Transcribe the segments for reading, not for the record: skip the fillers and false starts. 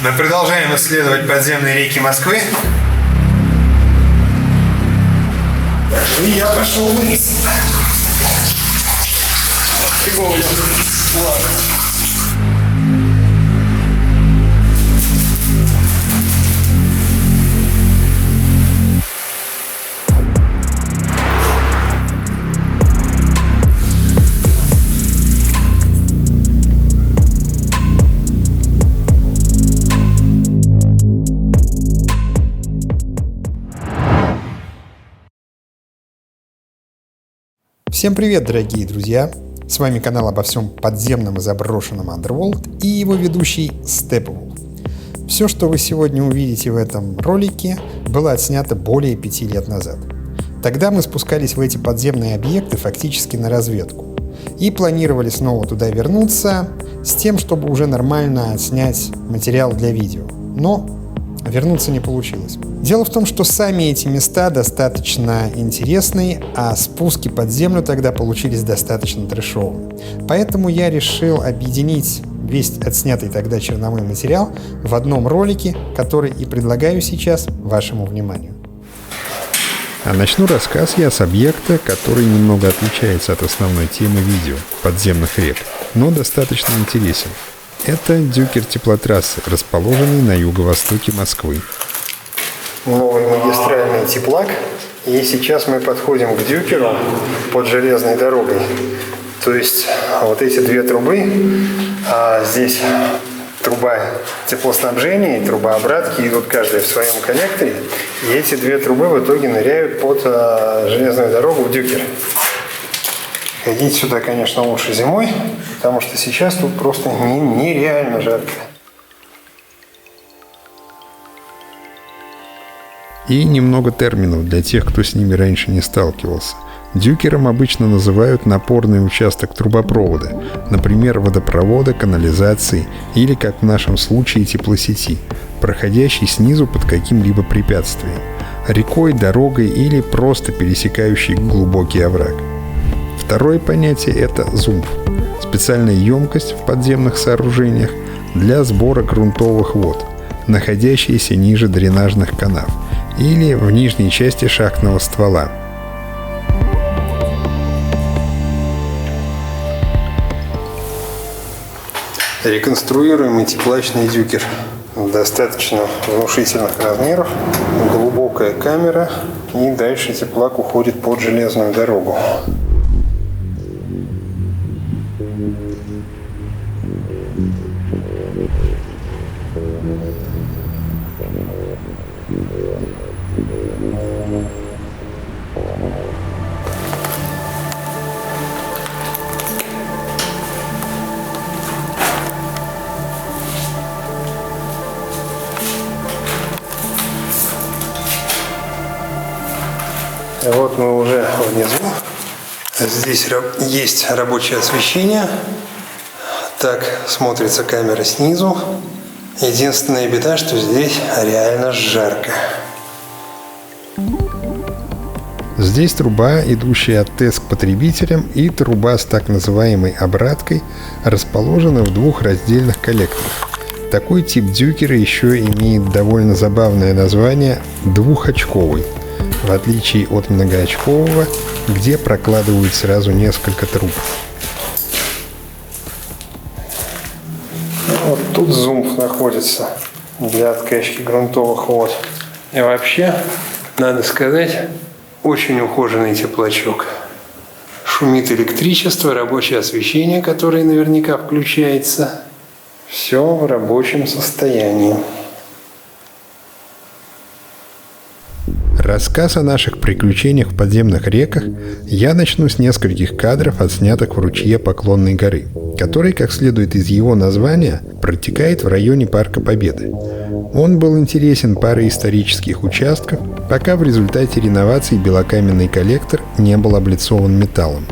Мы продолжаем исследовать подземные реки Москвы. И я пошел вниз. Фигово идем. Ладно. Всем привет, дорогие друзья! С вами канал обо всем подземном и заброшенном Underworld и его ведущий Steppenwolf. Все, что вы сегодня увидите в этом ролике, было отснято более 5 лет назад. Тогда мы спускались в эти подземные объекты фактически на разведку и планировали снова туда вернуться с тем, чтобы уже нормально отснять материал для видео. Но вернуться не получилось. Дело в том, что сами эти места достаточно интересные, а спуски под землю тогда получились достаточно трэшовыми. Поэтому я решил объединить весь отснятый тогда черновой материал в одном ролике, который и предлагаю сейчас вашему вниманию. А начну рассказ я с объекта, который немного отличается от основной темы видео – подземных рек, но достаточно интересен. Это Дюкер теплотрассы, расположенный на юго-востоке Москвы. Новый магистральный теплак. И сейчас мы подходим к Дюкеру под железной дорогой. То есть вот эти две трубы, здесь труба теплоснабжения и труба обратки идут каждая в своем коллекторе. И эти две трубы в итоге ныряют под железную дорогу в Дюкер. Ходить сюда, конечно, лучше зимой, потому что сейчас тут просто нереально жарко. И немного терминов для тех, кто с ними раньше не сталкивался. Дюкером обычно называют напорный участок трубопровода, например, водопровода, канализации или, как в нашем случае, теплосети, проходящий снизу под каким-либо препятствием, рекой, дорогой или просто пересекающий глубокий овраг. Второе понятие – это зумф – специальная емкость в подземных сооружениях для сбора грунтовых вод, находящиеся ниже дренажных канав или в нижней части шахтного ствола. Реконструируемый теплачный Дюкер. Достаточно внушительных размеров, глубокая камера, и дальше теплак уходит под железную дорогу. Вот мы уже внизу. Здесь есть рабочее освещение. Так смотрится камера снизу. Единственная беда, что здесь реально жарко. Здесь труба, идущая от ТЭС к потребителям, и труба с так называемой обраткой расположены в двух раздельных коллекторах. Такой тип Дюкера еще имеет довольно забавное название «двухочковый», в отличие от многоочкового, где прокладывают сразу несколько труб. Вот тут зумф находится для откачки грунтовых вод. И вообще, надо сказать, очень ухоженный теплачок. Шумит электричество, рабочее освещение, которое наверняка включается. Все в рабочем состоянии. Рассказ о наших приключениях в подземных реках я начну с нескольких кадров, отснятых в ручье Поклонной горы, который, как следует из его названия, протекает в районе Парка Победы. Он был интересен парой исторических участков, пока в результате реновации белокаменный коллектор не был облицован металлом.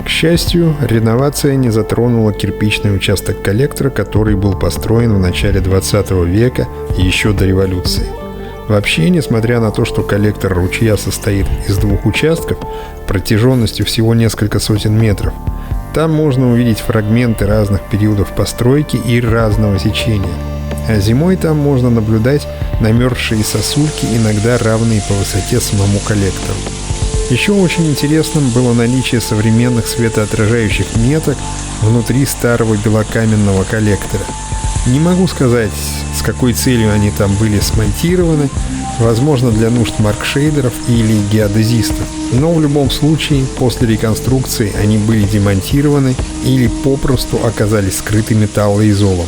К счастью, реновация не затронула кирпичный участок коллектора, который был построен в начале 20 века и еще до революции. Вообще, несмотря на то, что коллектор ручья состоит из двух участков протяженностью всего несколько сотен метров, Там можно увидеть фрагменты разных периодов постройки и разного сечения. А зимой там можно наблюдать намерзшие сосульки, иногда равные по высоте самому коллектору. Еще очень интересным было наличие современных светоотражающих меток внутри старого белокаменного коллектора. Не могу сказать, с какой целью они там были смонтированы, возможно, для нужд маркшейдеров или геодезистов. Но в любом случае, после реконструкции они были демонтированы или попросту оказались скрыты металлоизолом.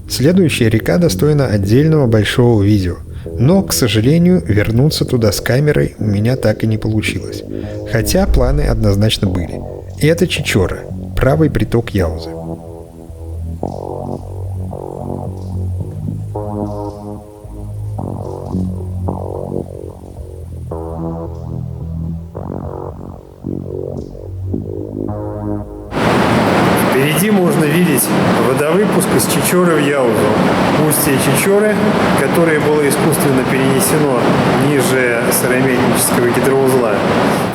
Следующая река достойна отдельного большого видео. Но, к сожалению, вернуться туда с камерой у меня так и не получилось. Хотя планы однозначно были. И это Чечора, правый приток Яузы. Впереди можно видеть водовыпуск из Чечоры в Яузу. Устье Чечоры, которое было искусственно перенесено ниже сыромятнического гидроузла.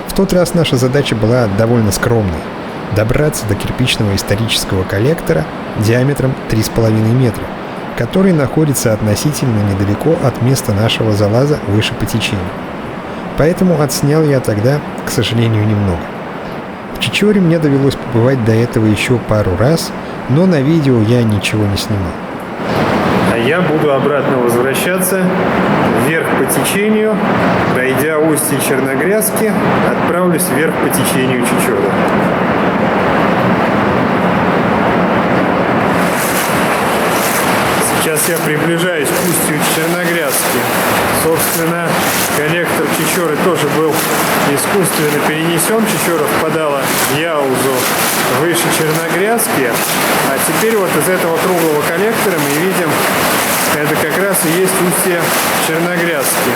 В тот раз наша задача была довольно скромной – добраться до кирпичного исторического коллектора диаметром 3,5 метра, который находится относительно недалеко от места нашего залаза выше по течению. Поэтому отснял я тогда, к сожалению, немного. В Чечоре мне довелось побывать до этого еще пару раз, но на видео я ничего не снимал. А я буду обратно возвращаться вверх по течению, пройдя устье Черногрязки, отправлюсь вверх по течению Чечоры. Сейчас я приближаюсь к устью Черногрязки. Собственно, коллектор Чечоры тоже был искусственно перенесен. Чечора впадала в Яузу выше Черногрязки. А теперь вот из этого круглого коллектора мы видим, это как раз и есть устье Черногрязки.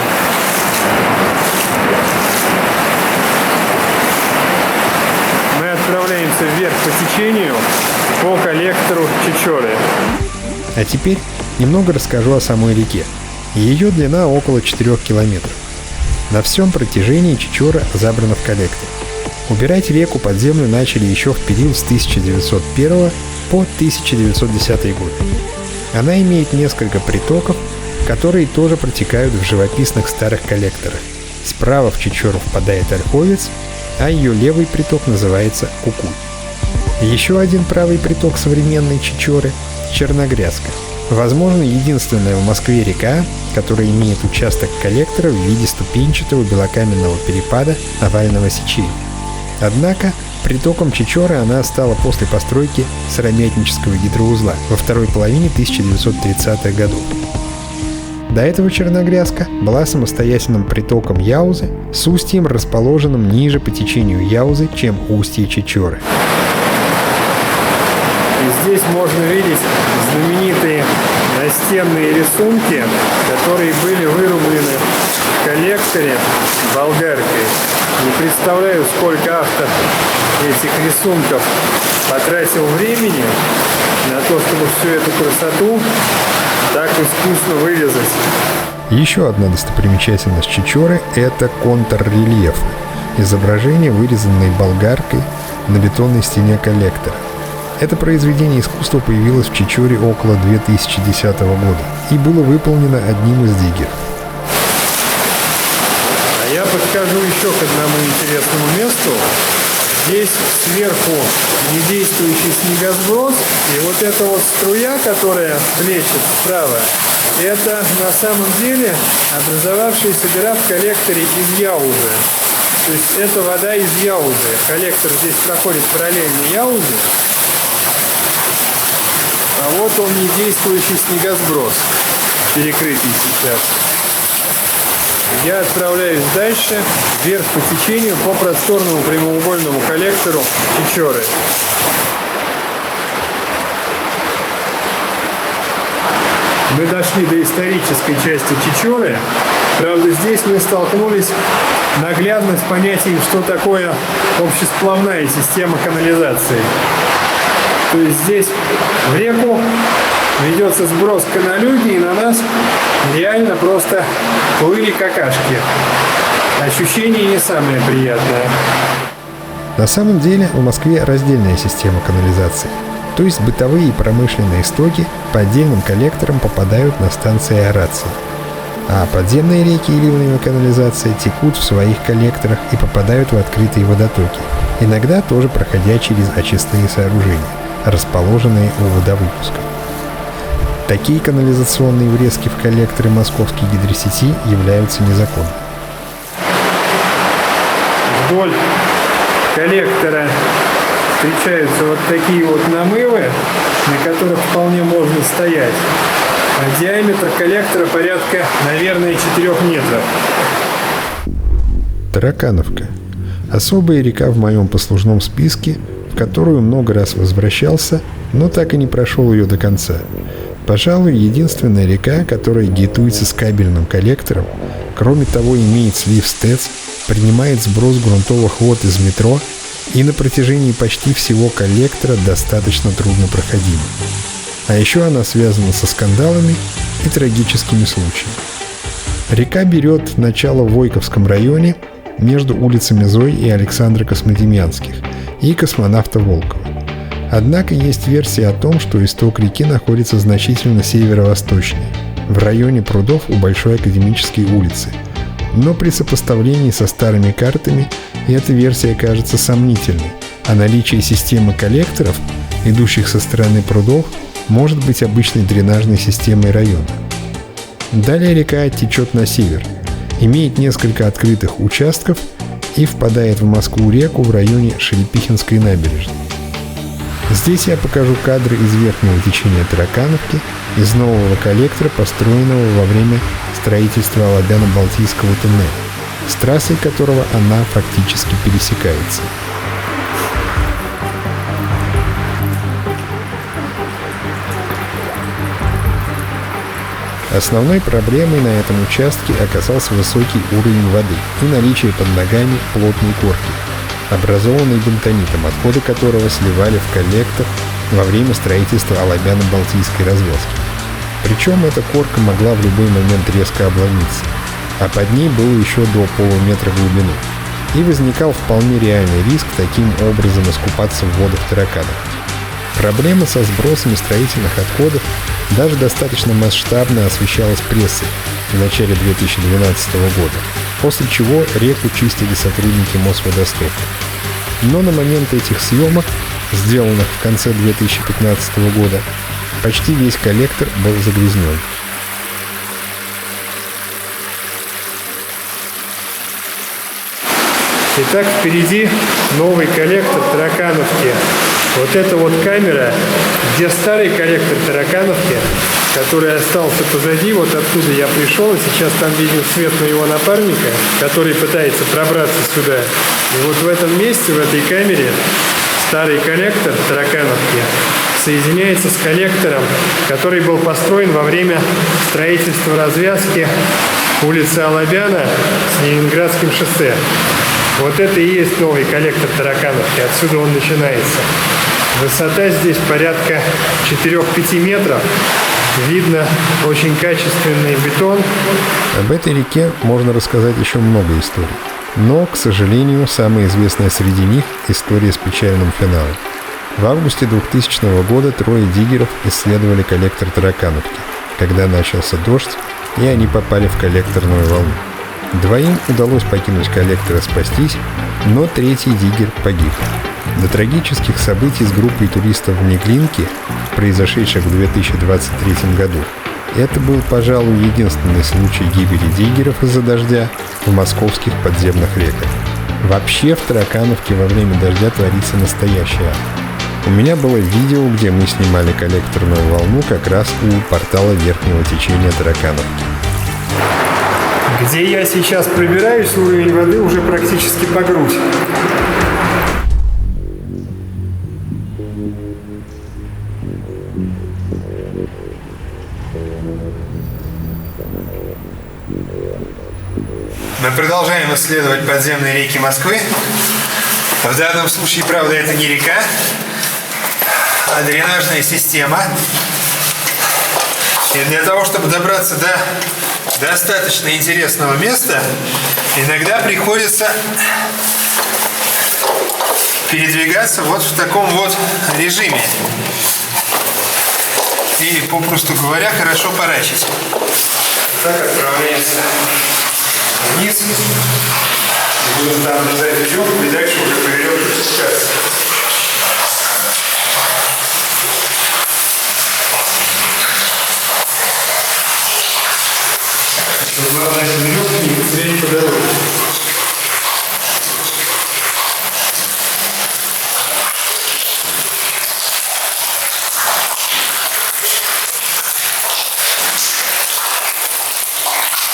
Мы отправляемся вверх по течению по коллектору Чечоры. А теперь немного расскажу о самой реке. Ее длина около 4 километров. На всем протяжении Чечора забрана в коллектор. Убирать реку под землю начали еще в период с 1901 по 1910 год. Она имеет несколько притоков, которые тоже протекают в живописных старых коллекторах. Справа в Чечору впадает Ольховец, а ее левый приток называется Кукуй. Еще один правый приток современной Чечоры – Черногрязка. Возможно, единственная в Москве река, которая имеет участок коллектора в виде ступенчатого белокаменного перепада овального сечения. Однако, притоком Чечоры она стала после постройки сыромятнического гидроузла во второй половине 1930-х годов. До этого Черногрязка была самостоятельным притоком Яузы с устьем, расположенным ниже по течению Яузы, чем устье Чечоры. И здесь можно видеть знаменитые настенные рисунки, которые были вырублены в коллекторе болгаркой. Не представляю, сколько автор этих рисунков потратил времени на то, чтобы всю эту красоту так искусно вырезать. Еще одна достопримечательность Чечоры – это контррельефы. Изображения, вырезанные болгаркой на бетонной стене коллектора. Это произведение искусства появилось в Чечоре около 2010 года и было выполнено одним из диггеров. А я подскажу еще к одному интересному месту. Здесь сверху недействующий снегосброс, и вот эта вот струя, которая плещет справа, это на самом деле образовавшаяся дыра в коллекторе из Яузы. То есть это вода из Яузы. Коллектор здесь проходит параллельно Яузе. А вот он недействующий снегосброс, перекрытый сейчас. Я отправляюсь дальше, вверх по течению, по просторному прямоугольному коллектору Чечоры. Мы дошли до исторической части Чечоры. Правда, здесь мы столкнулись наглядно с понятием, что такое общесплавная система канализации. То есть здесь в реку ведется сброс каналюги, и на нас реально просто плыли какашки. ощущение не самое приятное. На самом деле в Москве раздельная система канализации, то есть бытовые и промышленные стоки по отдельным коллекторам попадают на станции аэрации. А подземные реки и ливневая канализация текут в своих коллекторах и попадают в открытые водотоки, иногда тоже проходя через очистные сооружения, расположенные у водовыпуска. Такие канализационные врезки в коллекторы московской гидросети являются незаконными. Вдоль коллектора встречаются вот такие вот намывы, на которых вполне можно стоять. А диаметр коллектора порядка, наверное, 4 метров. Таракановка. Особая река в моем послужном списке, в которую много раз возвращался, но так и не прошел ее до конца. Пожалуй, единственная река, которая гейтуется с кабельным коллектором, кроме того, имеет слив СТЭЦ, принимает сброс грунтовых вод из метро и на протяжении почти всего коллектора достаточно труднопроходима. А еще она связана со скандалами и трагическими случаями. Река берет начало в Войковском районе между улицами Зой и Александра Космодемьянских и Космонавта Волкова. Однако есть версия о том, что исток реки находится значительно северо-восточнее, в районе прудов у Большой Академической улицы. Но при сопоставлении со старыми картами эта версия кажется сомнительной, а наличие системы коллекторов, идущих со стороны прудов, может быть обычной дренажной системой района. Далее река течет на север, имеет несколько открытых участков и впадает в Москву-реку в районе Шелепихинской набережной. Здесь я покажу кадры из верхнего течения Таракановки, из нового коллектора, построенного во время строительства Алабяно-Балтийского туннеля, с трассой которого она фактически пересекается. Основной проблемой на этом участке оказался высокий уровень воды и наличие под ногами плотной корки, образованной бентонитом, отходы которого сливали в коллектор во время строительства Алабяно-Балтийской развязки. Причем эта корка могла в любой момент резко обломиться, а под ней было еще до полуметра глубины. И возникал вполне реальный риск таким образом искупаться в водах Тараканов. Проблема со сбросами строительных отходов даже достаточно масштабно освещалась прессой в начале 2012 года, после чего реку чистили сотрудники Мосводостока. Но на момент этих съемок, сделанных в конце 2015 года, почти весь коллектор был загрязнен. Итак, впереди новый коллектор Таракановки. Вот эта вот камера, где старый коллектор Таракановки, который остался позади, вот оттуда я пришел, и сейчас там виден свет моего напарника, который пытается пробраться сюда. И вот в этом месте, в этой камере, старый коллектор Таракановки соединяется с коллектором, который был построен во время строительства развязки улицы Алабяна с Ленинградским шоссе. Вот это и есть новый коллектор Таракановки, отсюда он начинается. Высота здесь порядка 4-5 метров. Видно очень качественный бетон. Об этой реке можно рассказать еще много историй. Но, к сожалению, самая известная среди них – история с печальным финалом. В августе 2000 года трое диггеров исследовали коллектор Таракановки, когда начался дождь, и они попали в коллекторную волну. Двоим удалось покинуть коллектор и спастись, но третий диггер погиб. До трагических событий с группой туристов в Неглинке, произошедших в 2023 году, это был, пожалуй, единственный случай гибели диггеров из-за дождя в московских подземных реках. Вообще в Таракановке во время дождя творится настоящий ад. У меня было видео, где мы снимали коллекторную волну как раз у портала верхнего течения Таракановки. Где я сейчас пробираюсь, уровень воды уже практически по грудь. Мы продолжаем исследовать подземные реки Москвы. В данном случае, правда, это не река, а дренажная система. И для того, чтобы добраться до достаточно интересного места, иногда приходится передвигаться вот в таком вот режиме. Или, попросту говоря, хорошо порачить. Так отправляется вниз. Будем там держать веревку и дальше уже по веревке спускаться. Главное, веревку не потерять по дороге.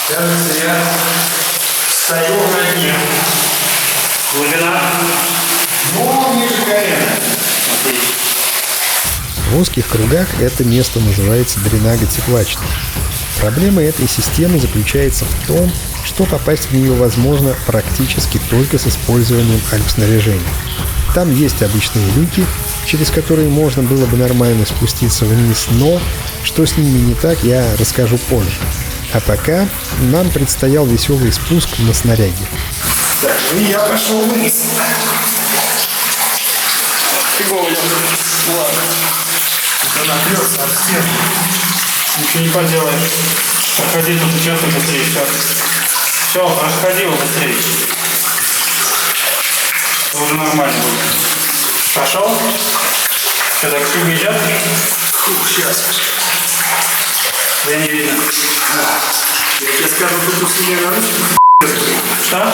Кажется, я стою на дне. Глубина. Ну, ниже колена. В узких кругах это место называется дренага теплачной. Проблема этой системы заключается в том, что попасть в нее возможно практически только с использованием альпснаряжения. Там есть обычные люки, через которые можно было бы нормально спуститься вниз, но что с ними не так, я расскажу позже. А пока нам предстоял веселый спуск на снаряге. Так, ну я пошел вниз. Фигово идет. Ну ладно. Это натрется от стен. Ничего не поделаешь. Проходи тут участок быстрее. Все, проходи его быстрее. Уже нормально будет. Пошел? Что, так фиг идет? Фух, сейчас. Я не видно. Я тебе скажу, тут усилие наручника. Что?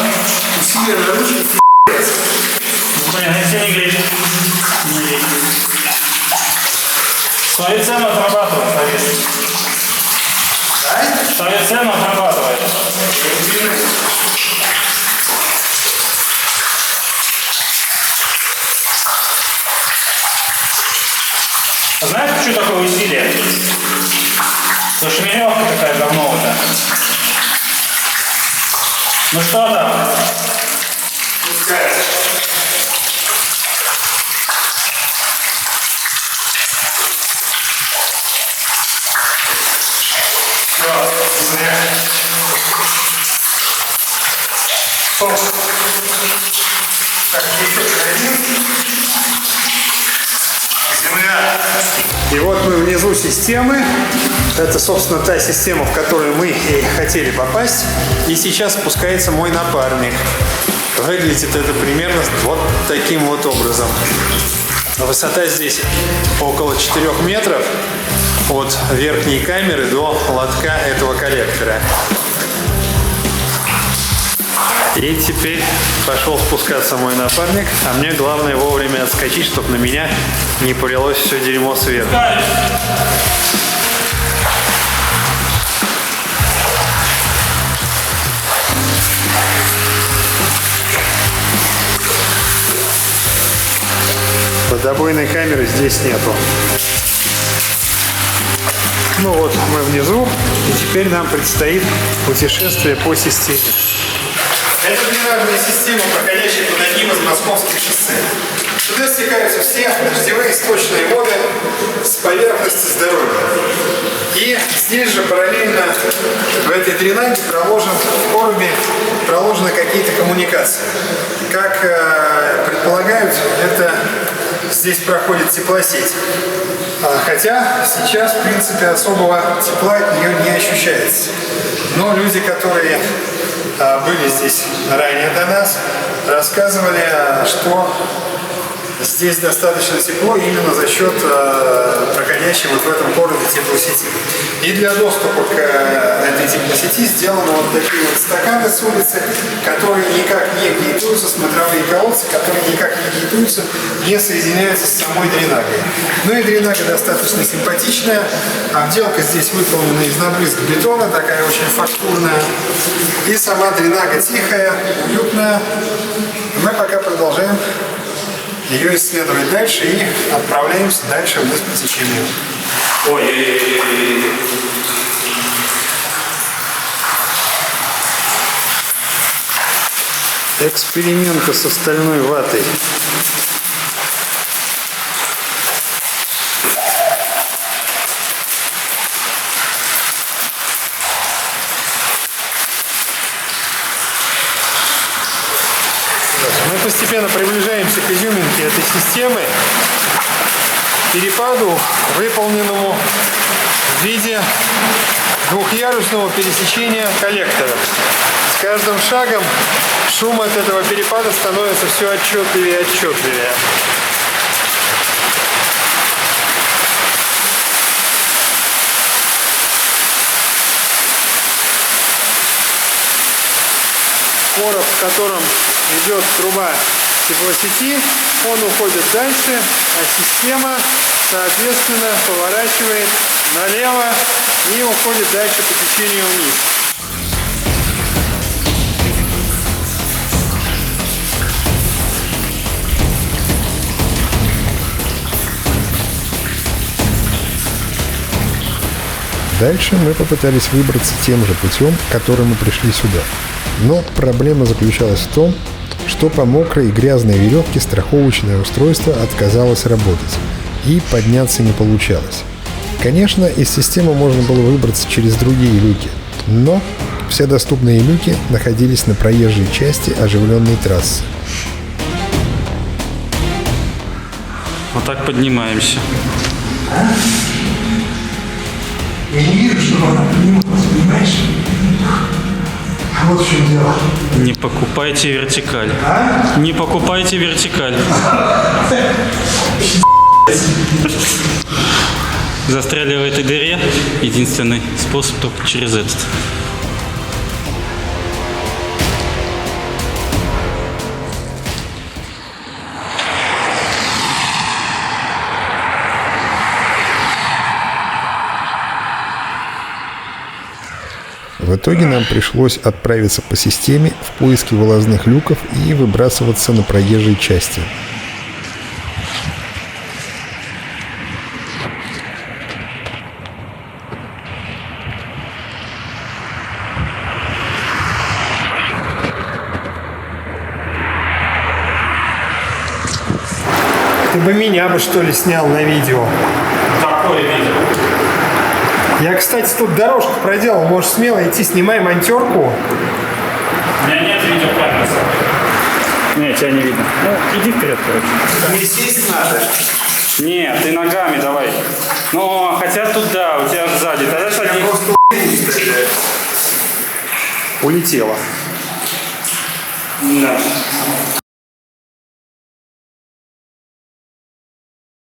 Усилие наручника. Понятно, я тебя не грею. Не грею. Свою цену отрабатывай, поверь. Свою цену отрабатывай. Знаешь, что такое усилие? Зашмелевка такая говновая. Ну что там? Пускай. Так, земля. И вот мы внизу системы. Это, собственно, та система, в которую мы и хотели попасть. И сейчас спускается мой напарник. Выглядит это примерно вот таким вот образом. Высота здесь около 4 метров от верхней камеры до лотка этого коллектора. И теперь пошел спускаться мой напарник, а мне главное вовремя отскочить, чтобы на меня не полилось все дерьмо сверху. Водобойной камеры здесь нету. Ну вот, мы внизу, и теперь нам предстоит путешествие по системе. Это дренажная система, проходящая под одним из московских шоссе. Сюда стекаются все дождевые сточные воды с поверхности здоровья. И здесь же параллельно в этой дренаге в коробе проложены какие-то коммуникации. Как предполагают, это здесь проходит теплосеть. Хотя сейчас, в принципе, особого тепла от нее не ощущается. Но люди, которые были здесь ранее до нас, рассказывали, что здесь достаточно тепло именно за счет проходящей вот в этом городе теплосети. И для доступа к этой теплосети сделаны вот такие вот стаканы с улицы, которые никак не гнетутся, смотровые колодцы, которые никак не гнетутся, не соединяются с самой дренагой. Ну и дренага достаточно симпатичная. Обделка здесь выполнена из набрызг бетона, такая очень фактурная. И сама дренага тихая, уютная. Мы пока продолжаем ее исследовать дальше и отправляемся дальше вниз по течению. Ой-ой-ой. Эксперименты с остальной ватой. изюминки этой системы, перепаду, выполненному в виде двухъярусного пересечения коллекторов. С каждым шагом шум от этого перепада становится все отчетливее и отчетливее. Короб, в котором идет труба теплосети, он уходит дальше, а система, соответственно, поворачивает налево и уходит дальше по течению вниз. Дальше мы попытались выбраться тем же путем, которым мы пришли сюда. Но проблема заключалась в том, что по мокрой и грязной веревке страховочное устройство отказалось работать, и подняться не получалось. Конечно, из системы можно было выбраться через другие люки, но все доступные люки находились на проезжей части оживленной трассы. Вот так поднимаемся. Я не вижу, чтобы она поднималась, понимаешь? Вот в чем дело. Не покупайте вертикаль. Не покупайте вертикаль. Застряли в этой дыре. Единственный способ только через этот. В итоге нам пришлось отправиться по системе в поиске вылазных люков и выбрасываться на проезжей части. Ты бы меня бы, что ли, снял на видео. Какое видео? Я, кстати, тут дорожку проделал. Можешь смело идти, снимай монтерку. У меня нет видеокамеры. Нет, тебя не видно. Ну, иди вперед, короче. Мне сесть надо. Нет, ты ногами давай. Ну, хотя тут да, у тебя сзади. Тогда садись. Улетела. Да.